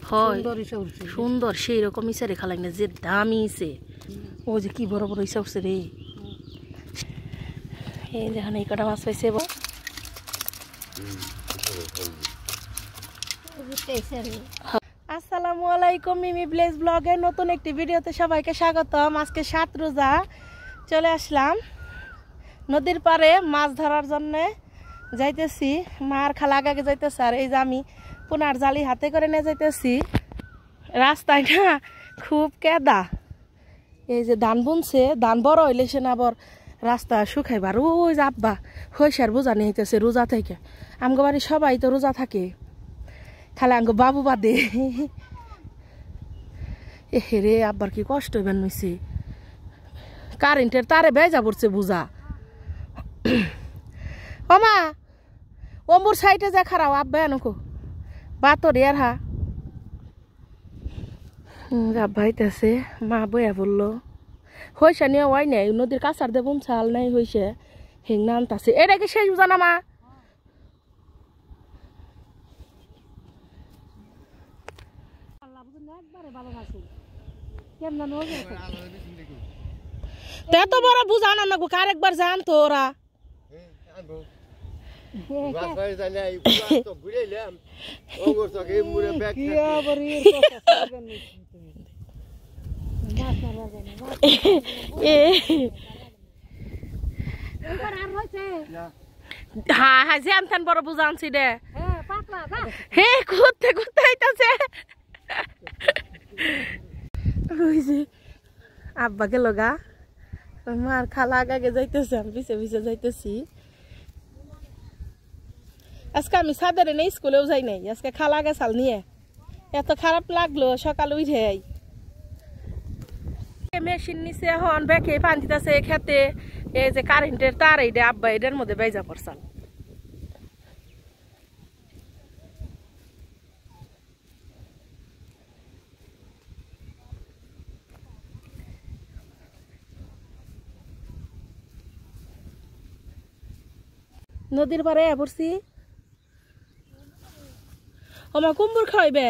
হয় সুন্দর সেই রকম ইসে রেখা লাগে না যে দামি ইসে ও যে কি বড় বড় ইসা উঠছে রে এই যেখানে এই কটা মাছ পাইছে আসসালামু আলাইকুম মিমি ব্লেজ ব্লগের নতুন একটি ভিডিওতে সবাইকে স্বাগতম। আজকে 7 রোজা চলে আসলাম নদীর পাড়ে মাছ ধরার জন্য যাইতেছি। মার খালা আগে যাইতেছে আর এই যে আমি পুনার জালি হাতে করে নিয়ে যাইতেছি। রাস্তায় না খুব কেদা, এই যে ধান বুনছে, ধান বড় হইলে সে না আবার রাস্তা শুকাইবার। ওই যে আব্বা হইসার বোঝা নিয়ে হইতেছে রোজা থেকে। আমগো বাড়ি সবাই তো রোজা থাকে, খালি আঙ্গো বাবু বাদে। এ রে আব্বার কি কষ্ট হইবেন নইছে, কারেন্টের তারে বেজা পড়ছে বুঝা। ও মা অম্বুর সাইডে যা খারাপ আব্বা এনকো বাতর ইয়ার হা আব্বা হইতেছে। মা বইয়া বললো হইসা নিয়ে ওয়াই নাই নদীর কাছার দেবুন চাল নাই হইসে হিং নামতাছে। এটা কি শেষ বুঝা না মা? এত বড় বুঝা না গো, কার একবার জান তো ওরা হ্যাঁ হ্যাঁ জ্যাম থান বড় বুঝা আনছি দে। হ্যাঁ ঘুরতে ঘুরতে আইতাছে। আব্বা গেল গা, মার খালা আগে যাইতেছে, আমি পিছে পিছে যাইতেছি। আজকে আমি সাদারে নেই, স্কুলেও যাই নাই, আজকে খালা গেছাল নিয়ে। এত খারাপ লাগলো সকাল উঠে মেশিন নিচে এখন বেঁকে পানি দিতেছে খেতে। এই যে কারেন্টের তার এইটা আব্বা এটার মধ্যে বেজা পড়ছাল। নদীর পারে পড়ছি। আমার কুম্বুর খাইবে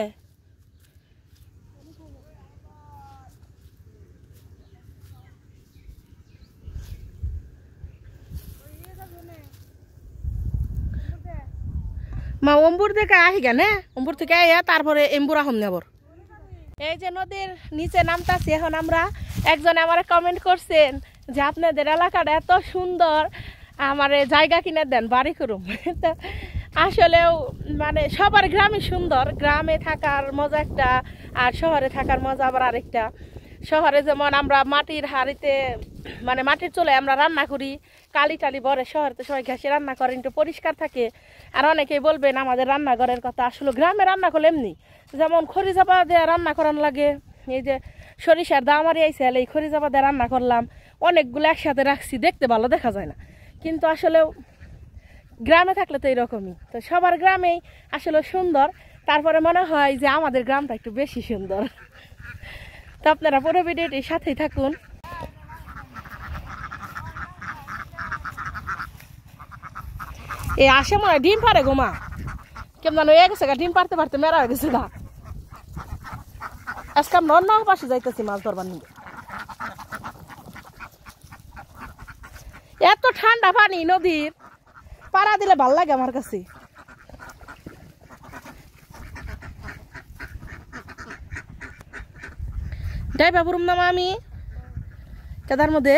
মা অম্বুর থেকে আহি গেনে, অম্বুর থেকে আইয়া তারপরে এম্বুরা হম নেবর। এই যে নদীর নিচে নামতাছি এখন আমরা। একজন আমার কমেন্ট করছেন যে আপনাদের এলাকাটা এত সুন্দর, আমার জায়গা কিনে দেন বাড়ি করুম। আসলেও মানে সবার গ্রামই সুন্দর, গ্রামে থাকার মজা একটা আর শহরে থাকার মজা আবার আরেকটা। শহরে যেমন আমরা মাটির হাঁড়িতে মানে মাটির চুলায় আমরা রান্না করি, কালি টালি বরে। শহরে তো সবাই গ্যাসে রান্না করেন, একটু পরিষ্কার থাকে। আর অনেকেই বলবেন আমাদের রান্নাঘরের কথা, আসলে গ্রামে রান্না করলে এমনি যেমন খড়ি চাপা দিয়ে রান্না করান লাগে। এই যে সরিষার দামারি আইসে, এই খড়ি চাপা দিয়ে রান্না করলাম, অনেকগুলো একসাথে রাখছি, দেখতে ভালো দেখা যায় না, কিন্তু আসলে গ্রামে থাকলে তো এইরকমই। তো সবার গ্রামেই আসলে সুন্দর, তারপরে মনে হয় যে আমাদের গ্রামটা একটু বেশি সুন্দর। তো আপনারা পুরো ভিডিওটির সাথেই থাকুন। এ আসে মনে হয় ডিম পারে গোমা, কেমন হয়ে গেছে গা, ডিম পারতে পারতে মেরা হয়ে গেছে গা। আজকে আমরা অন্য পাশে যাইতেছি মাছ ধরবার নিয়ে। এত ঠান্ডা পানি নদীর, পাড়া দিলে ভাল লাগে আমার কাছে। ডাইবা পুরুম নামা আমি কেদার মধ্যে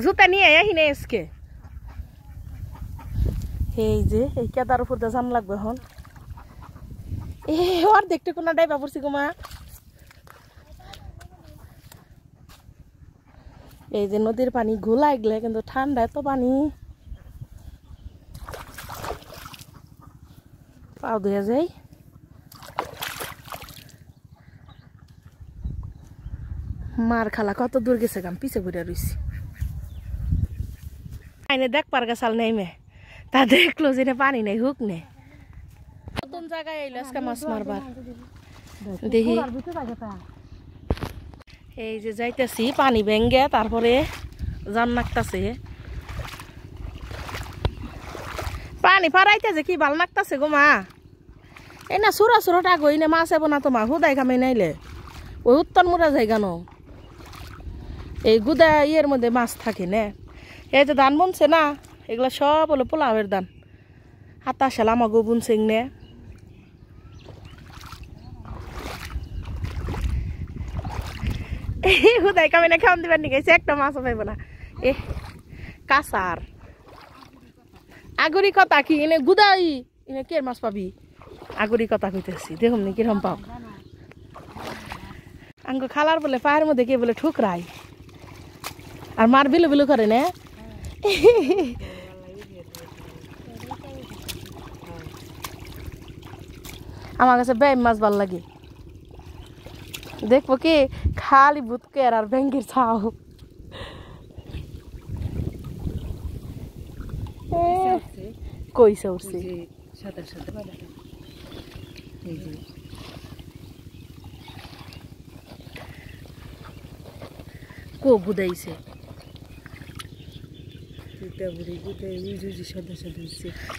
জুতা নিয়ে আহি নাই আজকে। এই যে এই কেদার উপর দিয়ে জাম লাগবে এখন। আর দেখতে কোন ডাইবা পড়ছি গোমা। এই যে নদীর পানি ঘোলা গেলে কিন্তু ঠান্ডা এত পানি, পাও ধুয়ে যায়। মার খালা কত দূর গেছে গাম পিছে ঘুরে রইছি। আইনে দেখ পার গাছাল নেই মে তা দেখলো যে পানি নেই হুক নে। নতুন জায়গায় এলো আজকে মাছ মারবার দেখি। এই যে যাইতেছি পানি ভেঙ্গে, তারপরে জান নাকতাছে পানি পারাইতে যে কি ভাল নাকতাছে গো মা। এই না সুরা সুরাটা গই না মাছ এবো না তোমার হুদাই খামে নাইলে ওই উত্তর মোড়া জায়গা ন এই গুদা ইয়ের মধ্যে মাছ থাকে না এই যে ধান বুনছে না এগুলা সব হলো পোলাওয়ের ধান হাতা শালা আমাগো বুনছে নে হুদাই খামে না খাওয়ান দিবার নিয়ে গেছে একটা মাছও পাইব না এ কাসার আগুরি কথা কি এনে গুদাই এনে কে মাছ পাবি আগুরি কথা কইতেছি দেখুন নি কিরকম পাও আঙ্গো খালার বলে পায়ের মধ্যে কে বলে ঠুকরাই আর মার বিলু বিলু করে না আমার কাছে ব্যাম মাছ ভাল লাগে দেখবো কি খালি ভুতকের আর ব্যাঙ্গের ছাও কইসে উঠছে কো গুদাইছে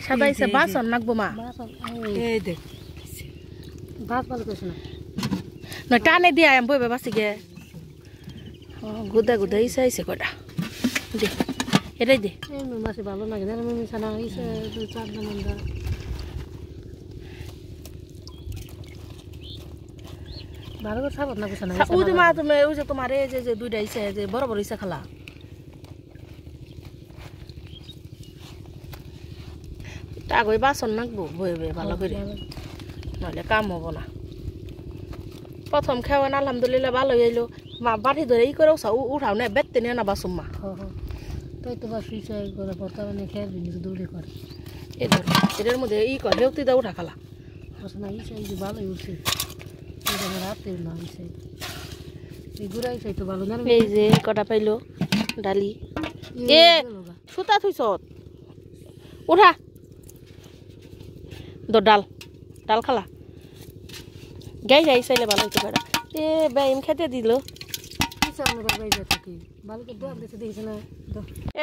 সাদাইছে বাসন নাকবো মা এই দেখ ভাত ভালো করছ না টানে দিয়া আমি বইবে বাসি গে গুদা গুদা ইসা আইছে কটা দে এটাই দে মাছে ভালো লাগে না আমি ছানা ইসে চার দামন্দা ভালো করে সাবত না বুঝছ না ওই যে মা তুমি ওই যে তোমার এই যে দুইটা ইসা যে বড় বড় ইসা খালা টাগই বাসন নাকবো বইবে ভালো করে নাহলে কাম হবো না প্রথম খাওয়ান আলহামদুলিল্লাহ ভালো হইলো মা বাড়ি ধরে ই করেও উঠাও না বেতে নিয়ে না বাসুম মা তাই তো বাস সুইসাই করে বর্তমানে মানে খেয়ে দিন দৌড়ে করে এই ধর এটার মধ্যে ই করে হেউতি দা উঠা খালা না ইসাই যে ভালোই উঠছে রাতে না ইসাই এই গুড়া ইসাই তো ভালো না এই যে কটা পাইলো ডালি এ সুতা থুইছ উঠা ডাল ডাল খালা গাই গাই চাইলে ভালো হইতে পারে এ ব্যায়াম খেতে দিল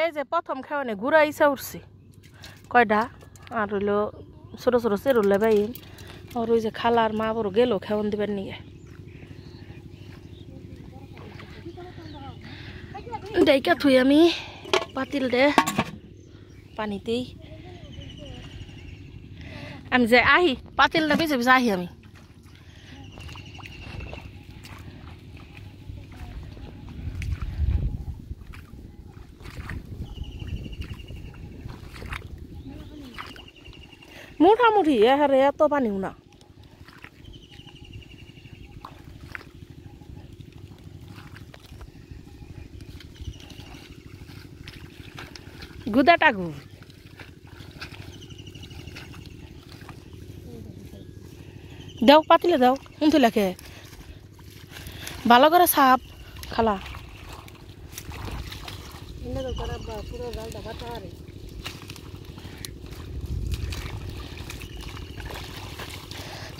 এই যে প্রথম খাওয়ানে গুড়া ইসা উঠছে কয়টা আর হইলো ছোট ছোট চেরুলে বাইম আর ওই যে খালার মা বড় গেল খাওয়ান দিবার নিয়ে ডাইকা থুই আমি পাতিল দে পানিতেই আমি যে আহি পাতিল না বেঁচে বেঁচে আহি আমি মোটামুটি এহারে এত পানিও না গুদাটা গু দাও পাতিলে দাও উনতে লেখে ভালো করে সাপ খালা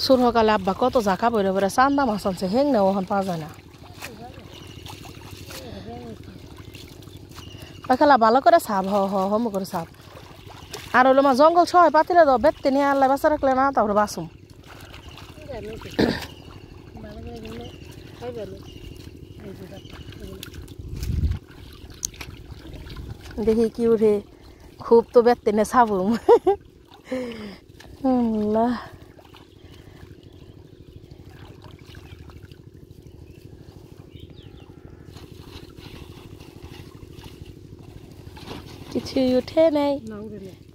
সুর সকালে আব্বা কত জাকা বইরে বইরে চান্দা মাছ আনছে হেং না ওখান পাওয়া যায় না খেলা ভালো করে সাপ হম করে সাপ আর হলো মা জঙ্গল ছয় পাতিলে দাও বেতে নিয়ে আল্লাহ বাঁচা রাখলে না তারপরে বাসুম দেখি কি উঠে খুব তো বেতে নে সাবুম কিছুই উঠে নাই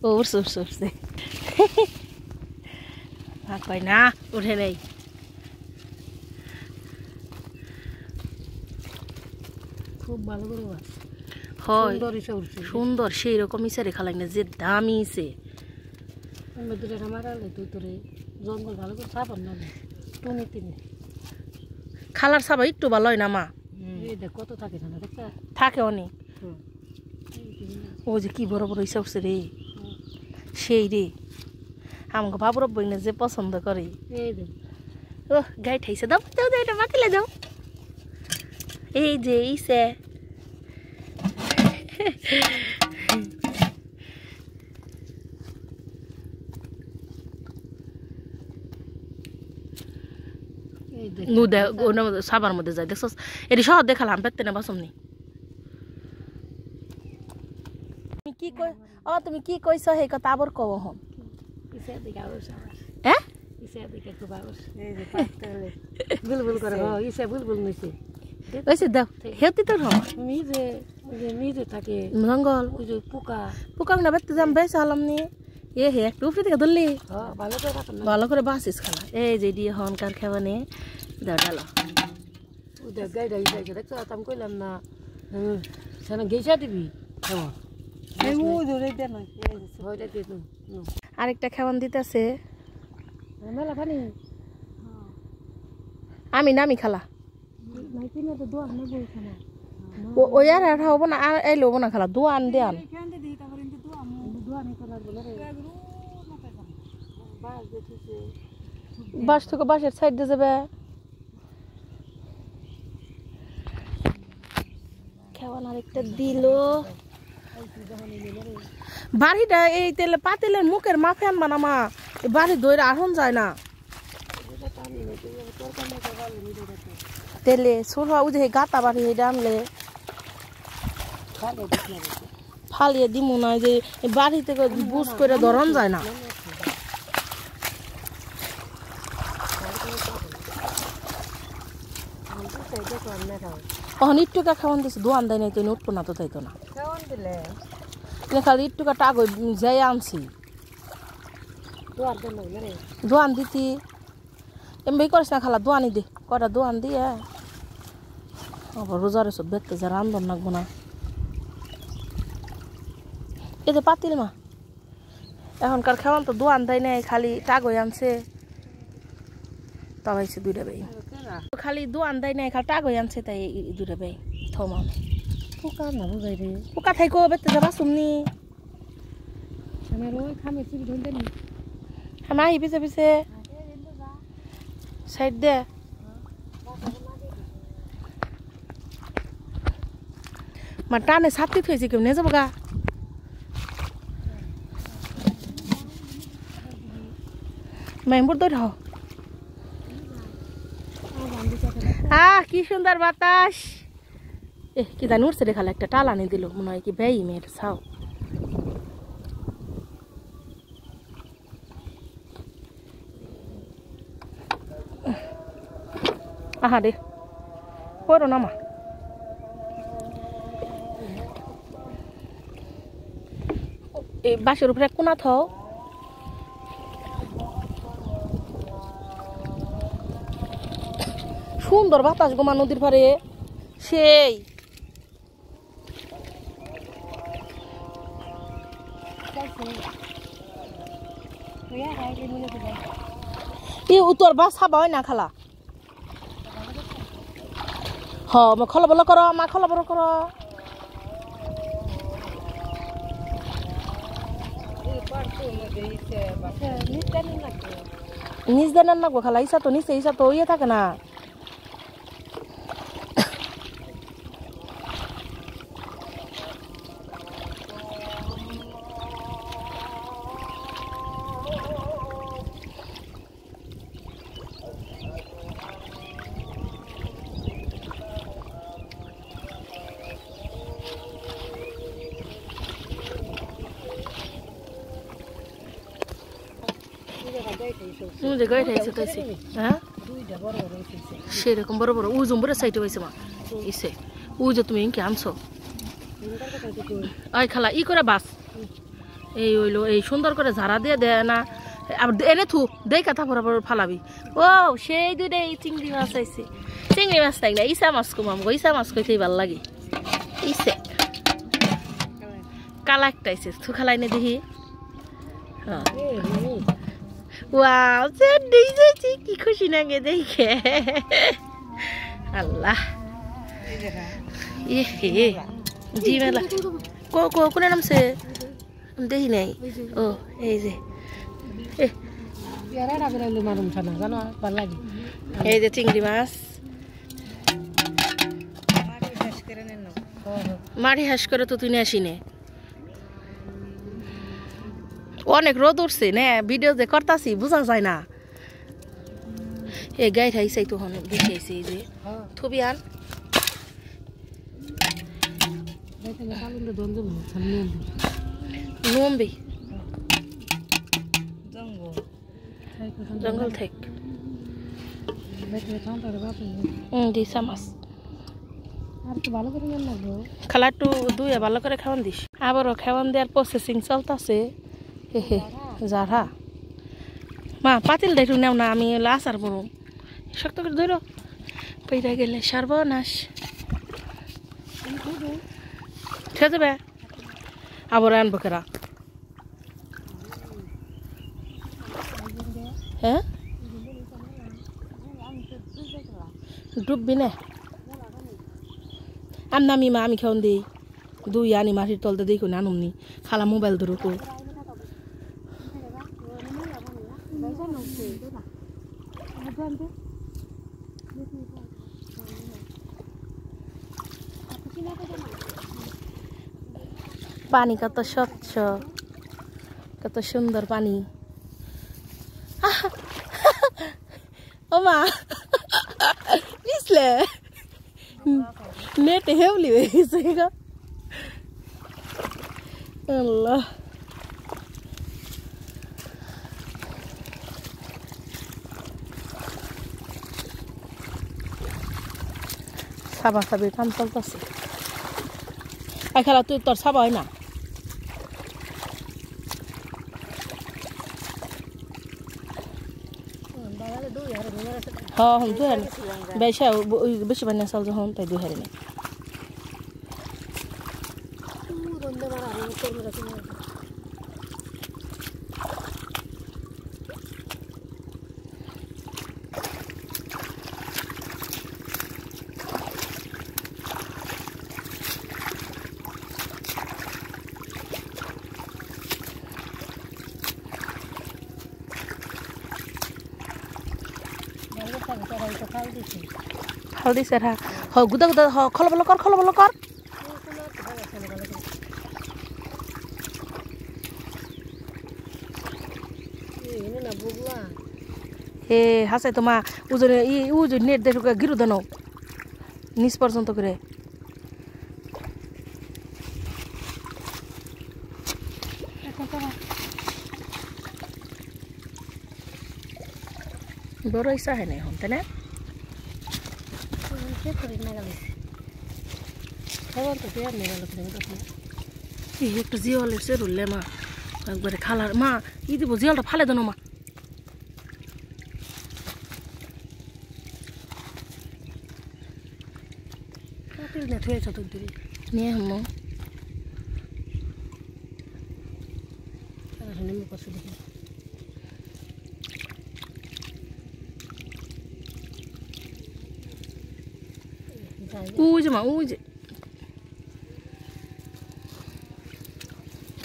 উঠছে উঠছে উঠছে কয় না উঠে নাই খুব ভালো করে হয় সুন্দর সেই রকম ইসারে খালাই না যে দামি ইসে জঙ্গল ভালো করে সাবান না খালার সাবা একটু ভালো হয় না মা কত থাকে না থাকে অনেক ও যে কি বড় বড় ইসা উঠছে রে সেই রে আমাকে বাবুর বই না যে পছন্দ করে ও গাই ঠাইছে দাও দাও দাও এটা মাতিলে দাও এই যে ইসে এই সাবার মধ্যে যায় দেখছস এটি শহর দেখালাম পেতে না বাসমনি তুমি কি কই তুমি কি কইছ সেই কথা আবার কব হন ইসে দিকে আউস হ্যাঁ ইসে দিকে খুব আউস এই যে পাতলে বুলবুল করে ইসে বুলবুল নিছে ওইসে দাও হেতি তো রহ মিজে থাকে জঙ্গল ওই যে পোকা পোকা না বেতে যাম বেশ আলাম নি এ হে একটু উপরে থেকে ধরলি ভালো করে বাসিস খালা এই যে দিয়ে হনকার খাবানে দাও ডালো ওদের গাইডা ইসে দেখছো আমি কইলাম না সেনা গেইছা দিবি কেমন এই ও ধরে দে না হইটা দে তো আরেকটা খাওয়ান দিতেছে মেলা পানি আমি নামি খালা মাইতি না তো দোয়া না বলছ না ওই আর হবো না আর এই লোবো না খালা দোয়ান দেন বাস থেকে বাসের সাইড দিয়ে যাবে খাওয়ান আরেকটা দিল বাড়িটা এই তেলে পাতিলের মুখের মাফে আনবা না মা বাড়ি দইরা আহন যায় না তেলে ছোট ওই যে গাতা বাড়ি এটা আনলে ফালিয়ে দিমু না যে বাড়ি থেকে বুঝ করে ধরন যায় না তখন ইটুকা খাওয়ান দিছে দোয়ান দেয় নাই তুই উঠবো না তো তাইতো না খালি ইটুকা টাক যাই আনছি দোয়ান দিতি এমনি করিস না খালা দোয়ানি দে কটা দোয়ান দিয়ে আবার রোজার সব দেখতে যা রান্ধন লাগবো না এই যে পাতিল মা এখনকার খাওয়ান তো দোয়ান দেয় নাই খালি টাগই আনছে তাইছে দুইটা বেই খালি দোয়ান দেয় নাই খালি টাগই আনছে তাই দুইটা বেই থমা পোকা না বুঝাই রে পোকা থাইকো বেতে যাবা শুননি আমার ওই খামে চিবি ধরতে নি আমি আহি পিছে পিছে সাইড দে মা টানে ছাতি থইছে কেমনে যাবো গা মেম্বর দৌড় কি সুন্দর বাতাস কি জানি উঠছে রে খালা একটা টাল আনি দিল মনে হয় কি বেই মেয়ের ছাও আহা রে করো না মা এই বাসের উপরে কোনা থাও সুন্দর বাতাস গোমা নদীর পারে সেই তোর বাস খাবা হয় না খালা মা খলা বলো করো মা খলা বড় করো নিজ দেন না গো খালা ইসা তো নিচে ইসা তো ইয়ে থাকে না সেরকম বড় বড় উজুম বড় সাইডে হয়েছে মা ইসে উজো তুমি ইনকে আনছো ওই খালা ই করে বাস এই হইলো এই সুন্দর করে ঝাড়া দিয়ে দেয় না আবার এনে থু দেই কাথা বরাবর ফালাবি ও সেই দুইটা এই চিংড়ি মাছ আইছে চিংড়ি মাছ তাই না ইসা মাছ কুমাম গো ইসা মাছ কইতেই ভাল লাগে ইসে কালা একটা আইছে থু খালাই নে দেখি ওয়াও দিয়েছি কি খুশি লাগে দেখে আল্লাহ জি মেলা কোনে নামছে দেখি নাই ও এই যে এই যে চিংড়ি মাছ মাটি হাস করে তো তুই আসি নে অনেক রোদ উঠছে না ভিডিও যে করতাছি বোঝা যায় না এই গাই খাইছাই তখন দেখাইছে এই যে হ্যাঁ থবি আন দেখেন কালুন্দে দন্দন সামনে নম্বি জঙ্গল জঙ্গল থাক দেখে ঠান্ডার বাপে দিছা মাছ আর তো ভালো করে রান্না করবো খালাটু দুইয়া ভালো করে খাওয়ান দিস আবারও খাওয়ান দেওয়ার প্রসেসিং চলতেছে হে হে যারা মা পাতিল দেখু নেও না আমি আচার বড় শক্ত করে ধরো পেয়ে গেলে সর্বনাশ খেয়ে যাবে আবার আনবো কেরা হ্যাঁ ডুববি না আর নামি মা আমি খাওয়ান দিই দুই আনি মাটির তলতে দেখুন আনুমনি খালা মোবাইল ধরো তো পানি কত স্বচ্ছ কত সুন্দর পানি ও মা বুঝলে নেটে হেবলি হয়ে গেছে গো আল্লাহ সাবা সাবির কাম চলতেছে খেলা তুই তোর সাবা হয় না হ্যাঁ হ্যাঁ দুই হারে বেশি বানিয়ে চাল যখন তাই দুই হারে নেই হালদি সেরা হ গুদা গুদা হ খল বল কর হে হাসে তোমা উজনে উজন নেট দেখো গিরু দেন নিচ পর্যন্ত করে বড় ইচ্ছা হয় না এখন তাই না একটু জিওয়ালের সে রুললে মা একবারে খালার মা ই দিব জিওয়ালটা ফালে দেন মা নিয়ে হম ওই যে মা ওই যে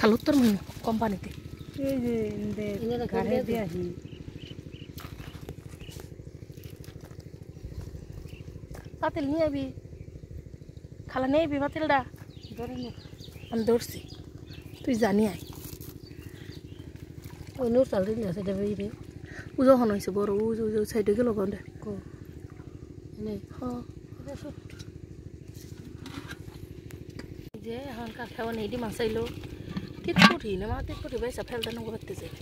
খাল উত্তর মহিন কোম্পানিতে পাতিল নিয়ে আবি খালা নেই বি পাতিলটা আমি ধরছি তুই জানি আয় ওই নোর চাল দিন আছে দেবে রে ও যখন হয়েছে বড় ও সাইডে গেল গন্ডে যে এখনকার খাওয়া নেই ডিম আসাইলো তিতপুরি না মা তিতপুরি বাইসা ফেলতে না করতে যাই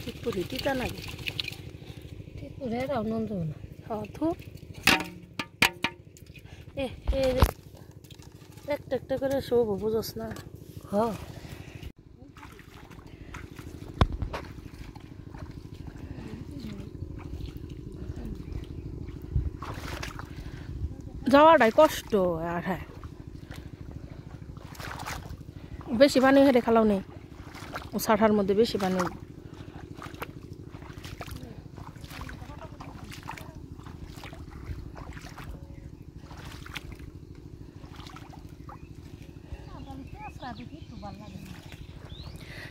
তিতপুরি তিতা নাগে তিতপুরে আনন্দ না হ্যাঁ থু একটা একটা করে শোভ বুঝোস না হ্যাঁ যাওয়াটাই কষ্ট আর হ্যাঁ বেশি পানি হেরে খালাও নেই ও সাঠার মধ্যে বেশি পানি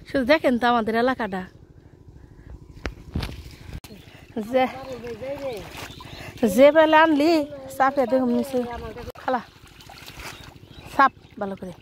শুধু দেখেন তো আমাদের এলাকাটা যে বেলা আনলি চাপে দেখুন নিচে খালা চাপ ভালো করে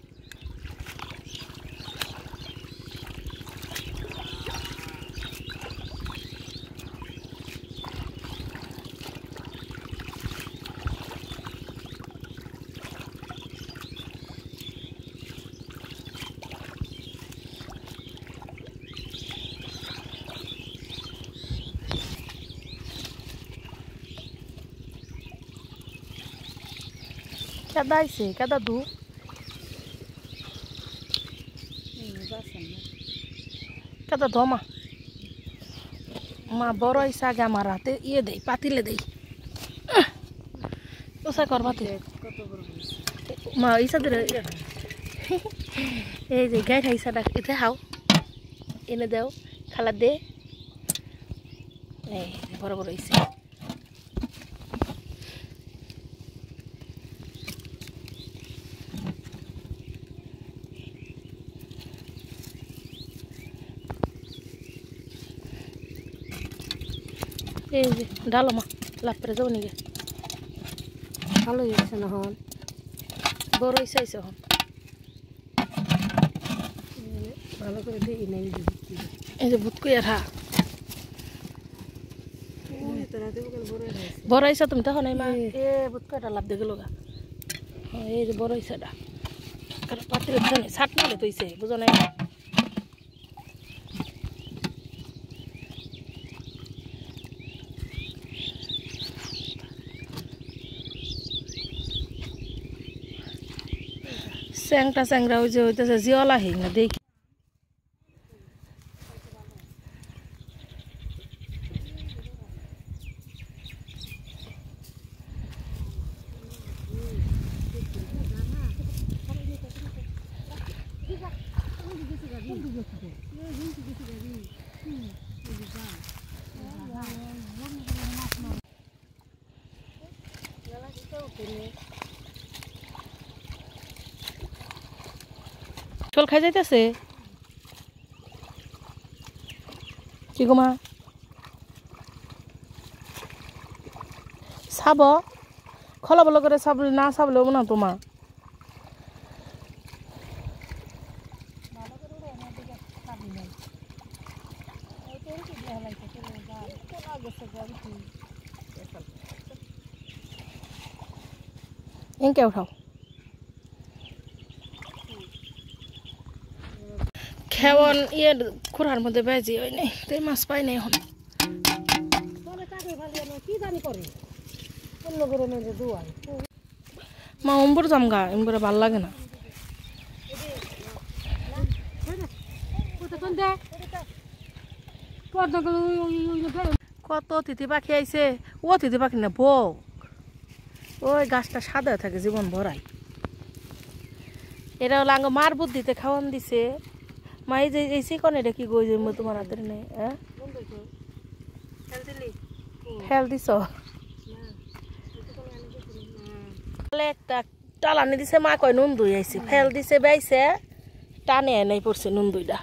কেদা আইছে কেদা দু কেদা ধমা মা বড় হয়েছে আগে আমার হাতে ইয়ে দেই পাতিলে দেই ওসা কর পাতি মা ইসা দে এই যে গাই খাইছাটা এতে খাও এনে দাও খালা দে এই বড় বড় হয়েছে এই যে ডালো মা লাভ করে যাবো নাকি ভালো হয়েছে না হন বড় হয়েছে আইসে হন ভালো করে দিই নাই এই যে ভূত কইয়া থা বড় হয়েছে তুমি তখন এই মা এ ভূত কয়টা লাভ দেখে লোগা এই যে বড় হয়েছে পাতিলে ধরে ছাট নালে তৈছে বুঝো না চ্যাংটা চ্যাংরা ওই যে হইতেছে জিওলা হেই না দেখি চল খাই যাইতেছে কি গো মা চাব খলা বলে করে চাবলে না চাবলেও না তোমা এনকে উঠাও খেওয়ান ইয়ে খুড়ার মধ্যে বেজি হয় নাই তাই মাছ পাই নাই এখন মা অম্বুর জামগা এমবুরে ভাল লাগে না কত তিথি পাখি আইছে ও তিথি পাখি না বউ ওই গাছটা সাদা থাকে জীবন ভরাই এটা হলো আঙ্গ মার বুদ্ধিতে খাওয়ান দিছে মা এই যে এই চিকন এটা কি গই যাইব তোমার হাতের নেই হ্যাঁ ফেল দিছ একটা টালানি দিছে মা কয় নুন দুই আইছে ফেল দিছে বাইছে টানে নাই পড়ছে নুন দুইটা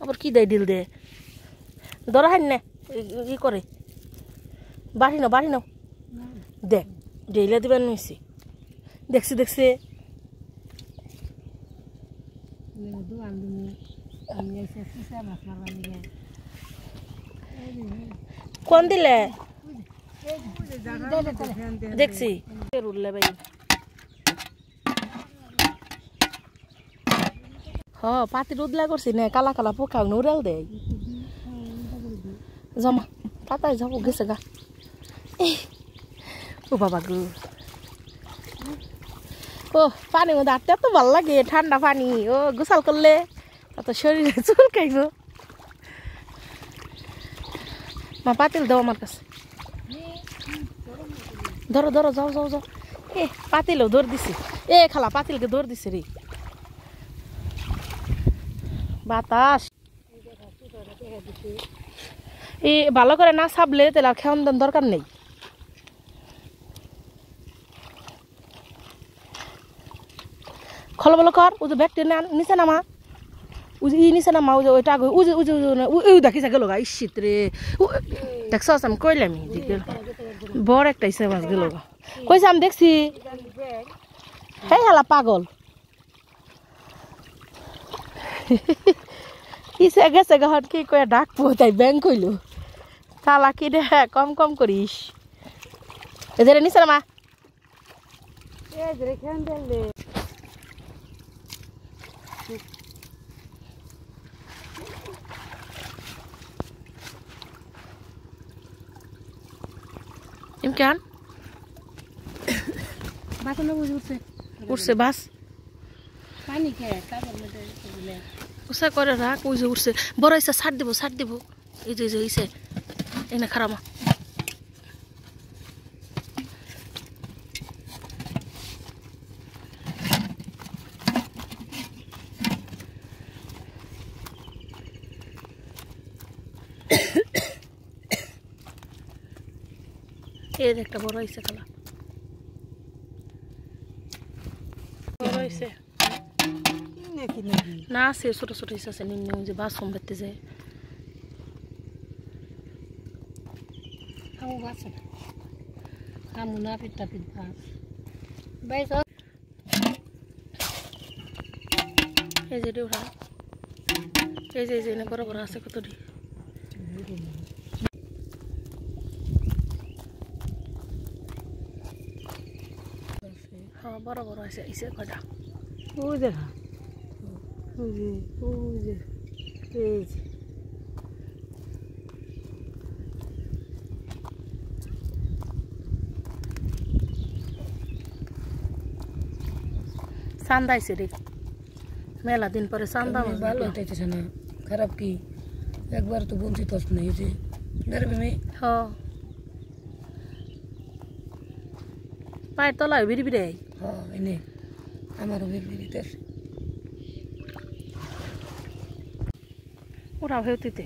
আবার কি দেয় ডিল দে ধরা হান না ই করে বাড়ি নাও দেখ ডেইলে দিবেন নইছি দেখছি দেখছি কোন দিলে দেখছি উঠলে ভাই হ পাতি উদলা করছি না কালা কালা পোকা উড়াল দেয় জমা তাতাই যাবো গেছে গা ও বাবা গো ও পানি মধ্যে আটতে এত ভালো লাগে ঠান্ডা পানি ও গোসল করলে তত শরীরে চুল খাইব মা পাতিল দাও আমার কাছে ধরো ধরো যাও যাও যাও এ পাতিলও দৌড় দিছে এ খালা পাতিলকে দৌড় দিছে রে বাতাস এই ভালো করে না সাবলে তেল আর খেয়ান দেন দরকার নেই খলো বলো কর ও যে ব্যাগটা নিচে নামা ও যে নিচে নামা ও যে ওইটা ও যে ও যে ওই দেখিছে গেল গা ইসিত রে দেখছ আমি কইলাম বড় একটা ইসে মাছ গেল গা কইছে আমি দেখছি হে হালা পাগল ইসে গেছে গহন কি কয়ে ডাকবো তাই ব্যাংক কইলো তালা কি রে কম কম করিস এদের নিচে নামা কেন বাসন উঠছে উঠছে বাস পানি খেয়ে কাপড় মধ্যে উষা করে রাখ ওই যে উঠছে বড় ইসে ছাড় দিব এই যে ইসে এনে খারামা এই একটা বড় ইসে খালা বড় ইসে না আছে ছোট ছোট ইসে আছে নিম্ন যে বাসন বেতে যায় খাবো বাসন খামু না পিঠা পিঠ ভাত বাইস এই যে দেউরা এই যে এনে বড় বড় আছে কত দি হ্যাঁ বড় বড় আছে ইসে কটা ওই দেখা ওই যে এই যে চান্দা আইছে রে মেলা দিন পরে চান্দা ভালো হইতেছে না খারাপ কি একবার তো বঞ্চিত হস না এই যে আমি হ্যাঁ পায়ের তলায় বিড়ি বিড়ে হ্যাঁ এনে আমারও বিড়িতে আছে ওরা ভেউতিতে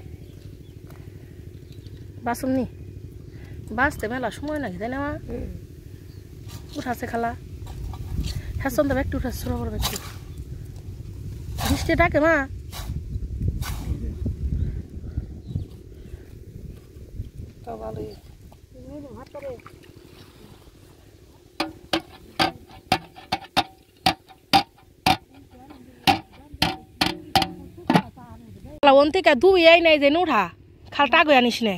বাসন নি বাঁচতে মেলা সময় নাকি তাই না মা উঠাছে খালা হ্যাঁ সন্ধ্যা ব্যাগটি উঠাচ্ছে ছোট বড় ব্যাগটি বৃষ্টি ডাকে মা তো ভালোই অন্তিকা দুই এই নাই যে উঠা খালটা গই আনিস নে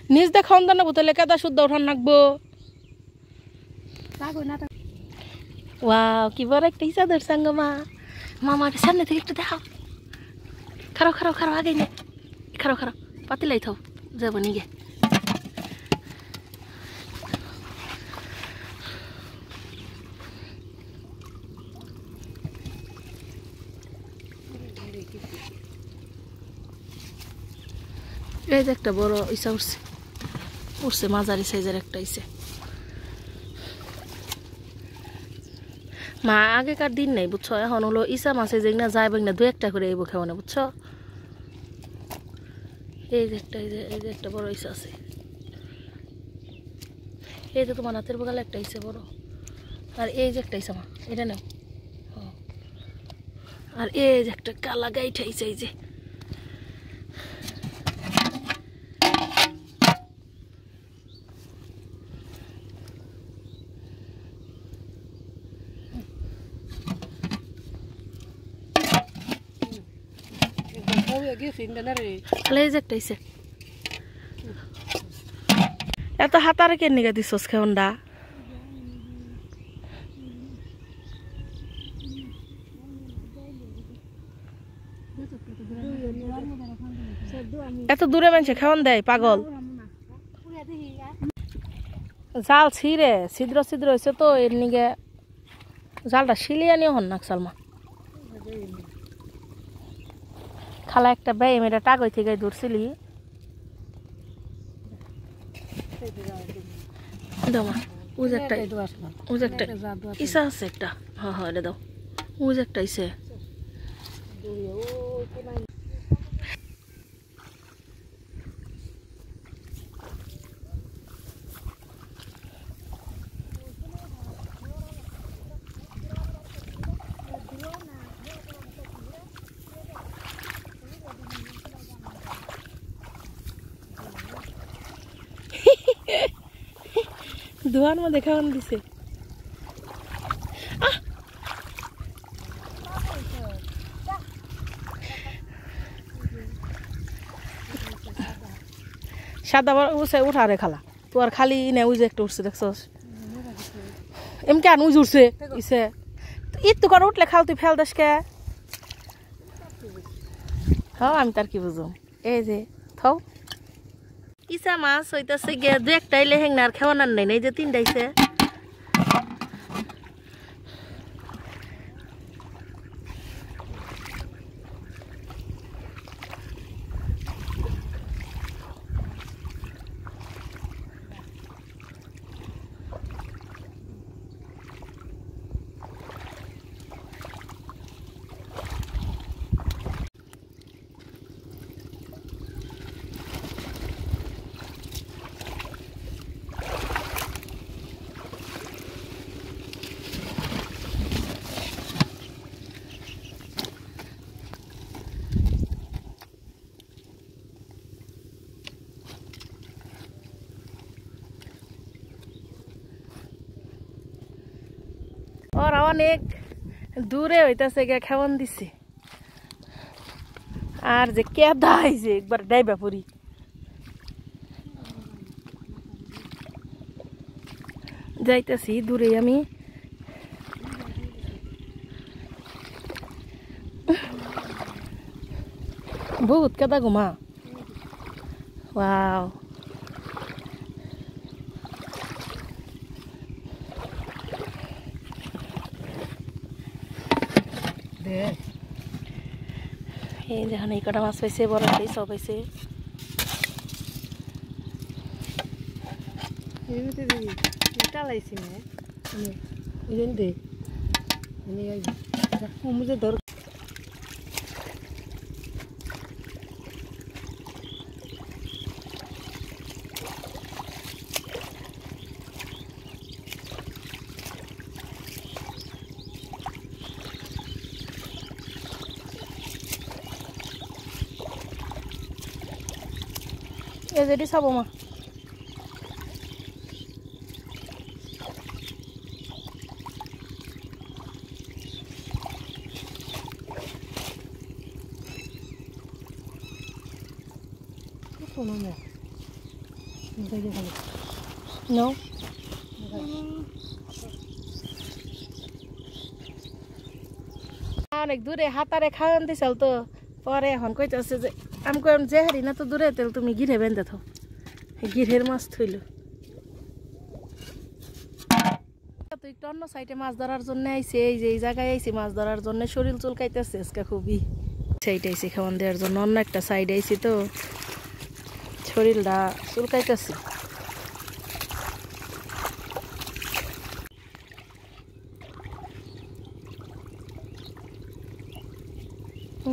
নিজ দেখ না বুতলে কেদা শুদ্ধ উঠান নাকবো ওয়াও কি বড় একটা ইসা ধরছাঙ্গ মা মামার সামনে থেকে একটু দেখাও খারাপ আগে নে খারাপ পাতিলাই থাও যাবো নিগে এই যে একটা বড় ইসা উঠছে মাঝারি সাইজের একটা ইসে মা আগেকার দিন নাই বুঝছো এখন হলো ইসা মাছে যে না যায় না দু একটা করে এই খেয়ে বুঝছো এই যে একটা বড় ইসা আছে এই যে তোমার হাতের বগালে একটা ইসে বড় আর এই যে একটা ইসা মা এটা নাও আর এই যে একটা কালা গাইটা ইসা এই যে এত হাতারে কেন নিগা দিছস খেউন্ডা এত দূরে মানুষ খেউন দেয় পাগল জাল ছিঁড়ে ছিদ্র হয়েছে তো এর নিগে জালটা শিলিয়ে নিয়ে হন নাক সালমা খালা একটা ব্যায়াম এটা টাগই থেকে ধরছিলি একটা ইসা আছে একটা হ্যাঁ এটা দাও উজ একটা ইসে ধোয়ার মধ্যে খাওয়ান দিছে সাদা উঠে উঠা রে খালা তো আর খালি নে উজে একটা উঠছে দেখছস এম কেন উজ উঠছে ইসে ঈদ তো করে উঠলে খাল তুই ফেল দেশ কে হ্যাঁ আমি তার কি বুঝুম এই যে থাও ইসা মাছ হইতাছে গিয়ে দু একটাই লেহেংনার খেওয়ানার নেই এই যে তিনটাইছে ওরা অনেক দূরে হইতাছে গিয়ে খেওয়ান দিছে আর যে কেদা আইছে একবার ডাইবা পড়ি যাইতাছি দূরে আমি বহুত কেদা ঘুমা ওয়াও এই যেখানে এই কটা মাছ পাইছে বড় সব পাইছে এই যেটি চাব মা No. অনেক দূরে হাতারে খাওয়ান দিছাল তো পরে এখন কইতাছে যে আমি কইম যে হারি না তো দূরে তেল তুমি গিরে বেঁধে থাও গিরের মাছ থইল তো একটু অন্য সাইডে মাছ ধরার জন্য আইছে এই যে এই জায়গায় আইছি মাছ ধরার জন্য শরীর চুলকাইতেছে আজকে খুবই সাইডে আইছি খাওয়ান দেওয়ার জন্য অন্য একটা সাইডে আইছি তো শরীরটা চুলকাইতেছে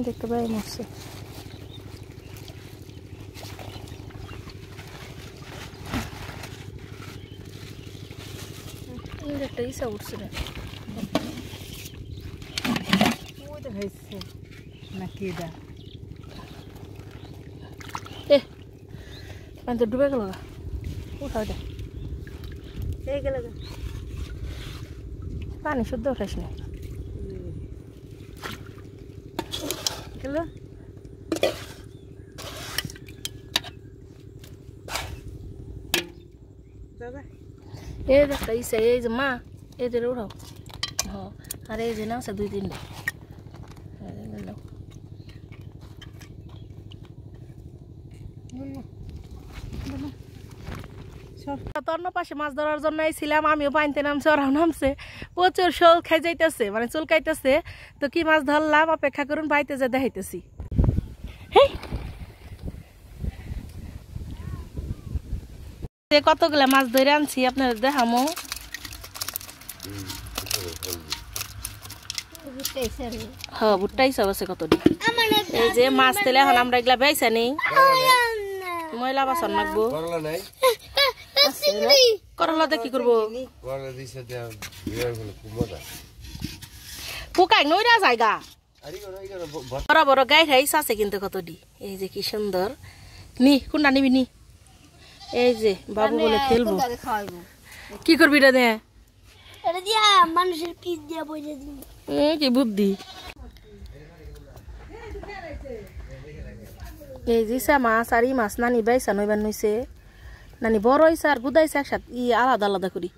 দেখতে পাই মারছে একটা ইসা উঠছে না পানি তো ডুবে গেল উঠাও দে পানি শুদ্ধ উঠাইস না এই যে একটা ইসা এই যে মা এদের উঠাও হ্যাঁ আর এই যে না আছে দুই তিনটা তন্ন পাশে মাছ ধরার জন্য আইছিলাম আমিও পানিতে নামছে ওরাও নামছে প্রচুর শোল খাই যাইতেছে মানে চুলকাইতেছে তো কি মাছ ধরলাম অপেক্ষা করুন বাড়িতে যা দেখাইতেছি কতগুলা মাছ ধরে আনছি আপনাদের দেখামো হ্যাঁ ভুট্টা হিসাব আছে কতটি এই যে মাছ তেলে এখন আমরা এগুলা বেচা নেই ময়লা বাসন রাখবো করলাতে কি করবো পোকাই নইরা জায়গা বড় বড় গাই রাইস আছে কিন্তু কতটি এই যে কি সুন্দর নি কোনটা নিবি নি এই যে বাবু বলে খেলবো কি করবি রে দে মানুষের পিস দিয়া বইলে দিন কি বুদ্ধি এই যে মাছ আর ই মাছ নানি বাইসা নইবার নইছে নানি বড় হইছে আর গুদাইছে একসাথে ই আলাদা আলাদা করি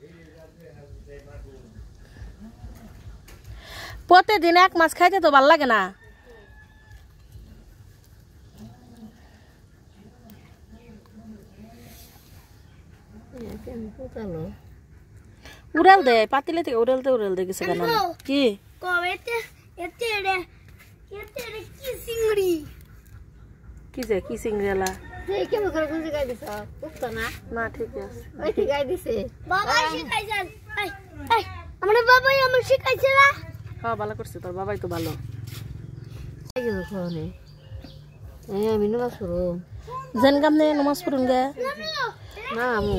প্রতিদিন এক মাছ খাইতে তো ভাল লাগে না উড়াল দে পাতিলে থেকে উড়াল দে গেছে কেন কি কি যে কি সিংড়ালা না ঠিক আছে হ্যাঁ ভালো করছে তোর বাবাই তো ভালো আমি নামাজ পড়ো যেন গামনে নমাজ পড়ুন গে না আমি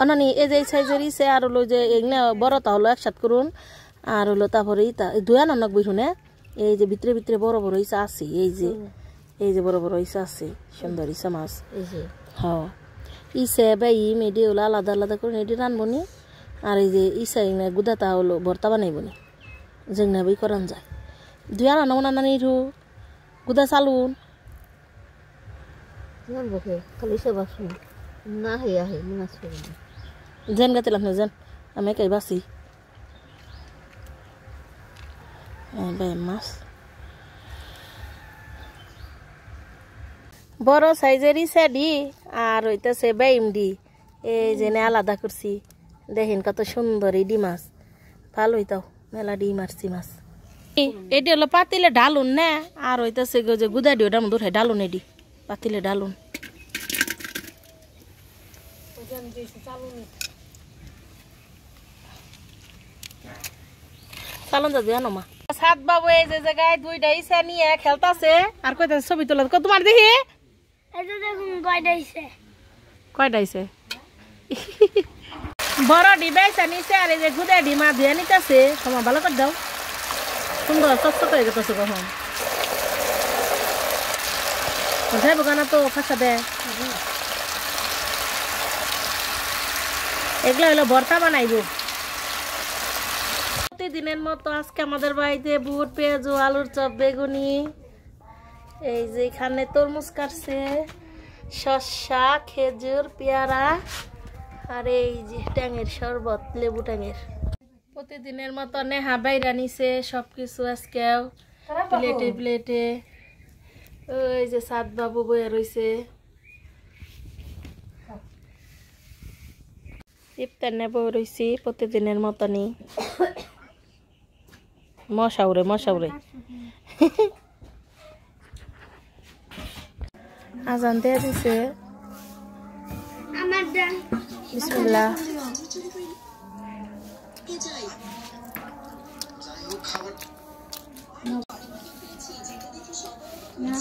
অনানি এই যে সাইজের ইসে আর হলো যে এগুলা বড়টা হলো একসাথ করুন আর হলো তারপরে ইটা দুয়া নানক বই শুনে এই যে ভিতরে ভিতরে বড় বড় ইসা আছে এই যে বড় বড় ইসা আছে সুন্দর ইসা মাছ হ্যাঁ ইসে বাই মেডি হলো আলাদা আলাদা করে এটি রানবনি আর এই যে ইসা গুদাটা হলো ভর্তা বানাইবনি যেগুলা বই করান যায় দুয়া নানক নানানি রু গুদা চালুন খালি সব আসুন না হে আহে নামাজ পড়ো যেন গাতিলাম না যেন আমি একাই বাসি মাছ বড় সাইজের ইসাডি আর হইতেছে বেইমডি এই যে আলাদা করছি দেখেন কত সুন্দর এই ডি মাছ ভালো হইতাও মেলা ডি মারছি মাছ এটি হলো পাতিলে ডালুন না আর হইতেছে যে গুদাডি ওটার মধ্যে ডালুন এডি পাতিলে ডালুন চালন যা জানো মা সাত বাবু এই যে জায়গায় দুইটা ইসা নিয়ে খেলতাছে আর কয়টা ছবি তোলা তোমার দেখি কয়টা ইসে বড় ডিবা ইসা নিছে আর এই যে গুদা ডিমা দিয়ে নিতেছে তোমার ভালো করে দাও সুন্দর চকচক হয়ে গেছে কখন যাইব গানা তো খাসা দে এগুলো হলো ভর্তা বানাইব প্রতিদিনের মতো আজকে আমাদের বাড়িতে বুট পেঁয়াজ আলুর চপ বেগুনি এই যে এখানে তরমুজ কাটছে শসা খেজুর পেয়ারা আর এই যে ট্যাঙের শরবত লেবু ট্যাঙের প্রতিদিনের মতো নেহা বাইরা নিছে সবকিছু আজকেও প্লেটে প্লেটে ওই যে সাত বাবু বয়ে রয়েছে ইফতার নেব রয়েছি প্রতিদিনের মতনই মশাউরে আজান দিয়ে দিছে বিসমিল্লাহ না